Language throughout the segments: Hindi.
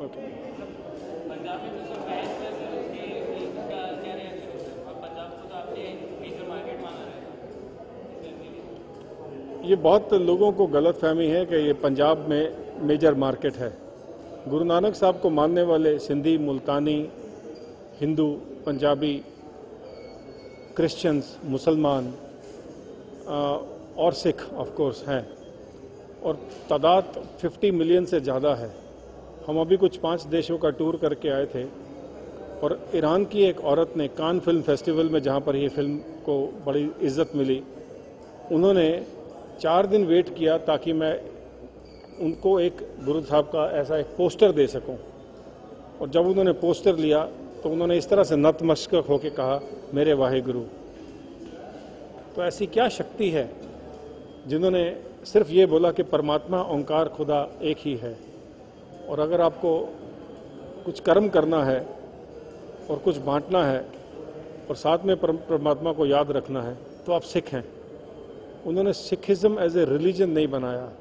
ओके। पंजाब में तो सब बहस में फिर उसका क्या रिएक्शन होता है? और पंजाब को तो आपने मेजर मार्केट माना है फिल्म के लिए। ये बहुत लोगों को गलतफहमी है कि ये पंजाब में मेजर मार्केट है। गुरु नानक साहब को मानने वाले सिंधी, मुल्तानी, हिंदू, पंजाबी, क्रिश्चियंस, मुसलमान और सिख ऑफ कोर्स हैं, और तादाद 50 मिलियन से ज़्यादा है। हम अभी कुछ 5 देशों का टूर करके आए थे, और ईरान की एक औरत ने कान फिल्म फेस्टिवल में, जहाँ पर ये फिल्म को बड़ी इज्जत मिली, उन्होंने 4 दिन वेट किया ताकि मैं उनको एक गुरु साहब का ऐसा एक पोस्टर दे सकूं। और जब उन्होंने पोस्टर लिया तो उन्होंने इस तरह से नतमस्तक होकर कहा, मेरे वाहे गुरु। तो ऐसी क्या शक्ति है जिन्होंने सिर्फ ये बोला कि परमात्मा, ओंकार, खुदा एक ही है, और अगर आपको कुछ कर्म करना है और कुछ बांटना है और साथ में परमात्मा को याद रखना है तो आप सिख हैं। उन्होंने सिखिज़्म एज ए रिलीजन नहीं बनाया,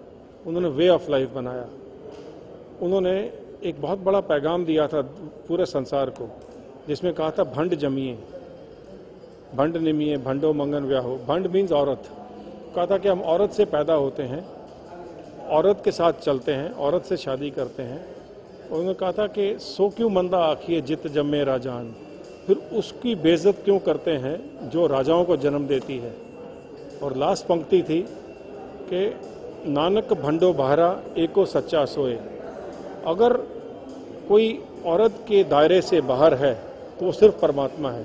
उन्होंने वे ऑफ लाइफ बनाया। उन्होंने एक बहुत बड़ा पैगाम दिया था पूरे संसार को, जिसमें कहा था भंड जमिए, भंड निमिए, भंडो मंगन व्याहो। भंड मीन्स औरत। कहा था कि हम औरत से पैदा होते हैं, औरत के साथ चलते हैं, औरत से शादी करते हैं। और उन्होंने कहा था कि सो क्यों मंदा आखिए जित जम्मे राजान, फिर उसकी बेइज्जत क्यों करते हैं जो राजाओं को जन्म देती है। और लास्ट पंक्ति थी कि नानक भंडो बहरा एको सच्चा सोए। अगर कोई औरत के दायरे से बाहर है तो वो सिर्फ परमात्मा है।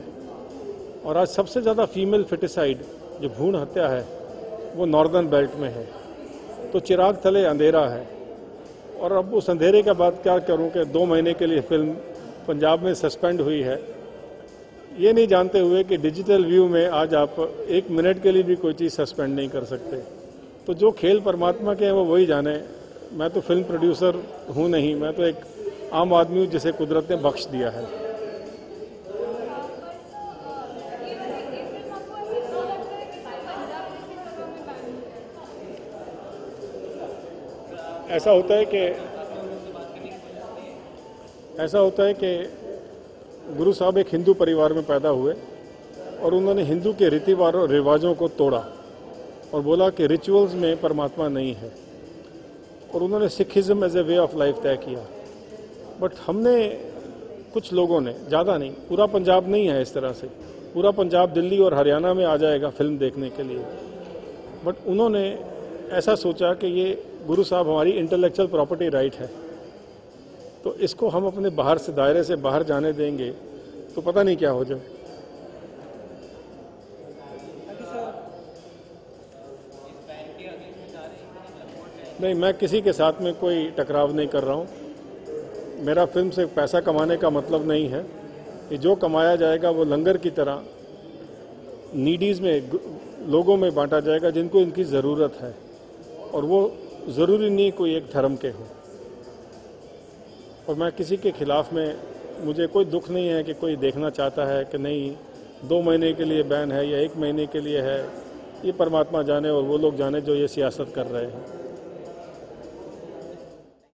और आज सबसे ज़्यादा फीमेल फिटिसाइड, जो भ्रूण हत्या है, वो नॉर्दर्न बेल्ट में है। तो चिराग तले अंधेरा है। और अब उस अंधेरे के बाद क्या करूं कि 2 महीने के लिए फिल्म पंजाब में सस्पेंड हुई है, ये नहीं जानते हुए कि डिजिटल व्यू में आज आप 1 मिनट के लिए भी कोई चीज़ सस्पेंड नहीं कर सकते। तो जो खेल परमात्मा के हैं वो वही जाने। मैं तो फिल्म प्रोड्यूसर हूँ नहीं, मैं तो एक आम आदमी हूँ जिसे कुदरत ने बख्श दिया है। ऐसा होता है कि गुरु साहब एक हिंदू परिवार में पैदा हुए और उन्होंने हिंदू के रीति रिवाजों को तोड़ा और बोला कि रिचुअल्स में परमात्मा नहीं है, और उन्होंने Sikhism as a way of life तय किया। बट हमने, कुछ लोगों ने, ज़्यादा नहीं, पूरा पंजाब नहीं है इस तरह से, पूरा पंजाब दिल्ली और हरियाणा में आ जाएगा फिल्म देखने के लिए। बट उन्होंने ऐसा सोचा कि ये गुरु साहब हमारी इंटेलेक्चुअल प्रॉपर्टी राइट है, तो इसको हम अपने बाहर से, दायरे से बाहर जाने देंगे तो पता नहीं क्या हो जाए। नहीं, मैं किसी के साथ में कोई टकराव नहीं कर रहा हूँ। मेरा फिल्म से पैसा कमाने का मतलब नहीं है कि जो कमाया जाएगा वो लंगर की तरह नीडीज़ में, लोगों में बांटा जाएगा जिनको इनकी ज़रूरत है, और वो ज़रूरी नहीं कोई एक धर्म के हो। और मैं किसी के खिलाफ में, मुझे कोई दुख नहीं है कि कोई देखना चाहता है कि नहीं 2 महीने के लिए बैन है या 1 महीने के लिए है। ये परमात्मा जाने और वो लोग जाने जो ये सियासत कर रहे हैं।